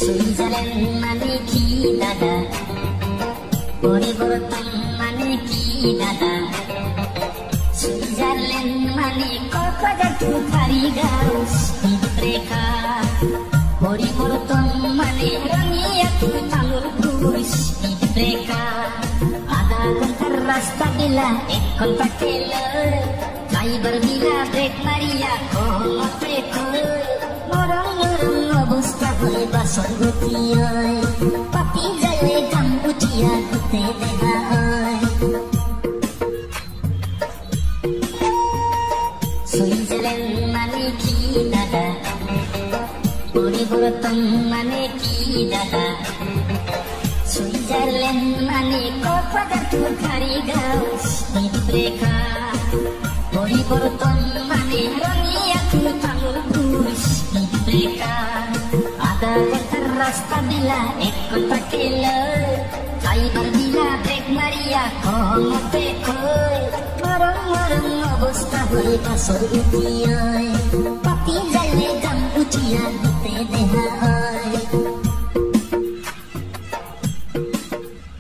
Switzerland মানে কি দাদা, পরিবর্তন মানে কি দাদা, সুইজারল্যান্ড মানে কক্সবাজার টু ফারিগাঁও স্পিড ব্রেকার, পরিবর্তন মানে Rangia two Tamulpur speed breaker, আধা ঘন্টার রাস্তা দিলা 1 ঘন্টা খেল, ড্রাইভার দিলা ব্রেক মারিয়া কমতে কই, মরম মরম অবস্থা হয়ে বাসর গতিয়ায়, পাতি জালে গাম উঠিয়া ঘুরতে দেখা হয়। সুইজারল্যান্ড মানে কি দাদা, পরিবর্তন মানে কি দাদা, সুইজারল্যান্ড মানে কক্সবাজার টু ফারিগাঁও স্পিড ব্রেকার, পরিবর্তন মানে Rangia two Tamulpur speed breaker, আধা ঘন্টার রাস্তা দিলা 1 ঘন্টা খেল, ড্রাইভার দিলা ব্রেক মারিয়া কমতে কই, মরম মরম অবস্থা হয়ে বাসর গতিয়ায়, পাতি জালে গাম উঠিয়া ঘুরতে দেখা হয়।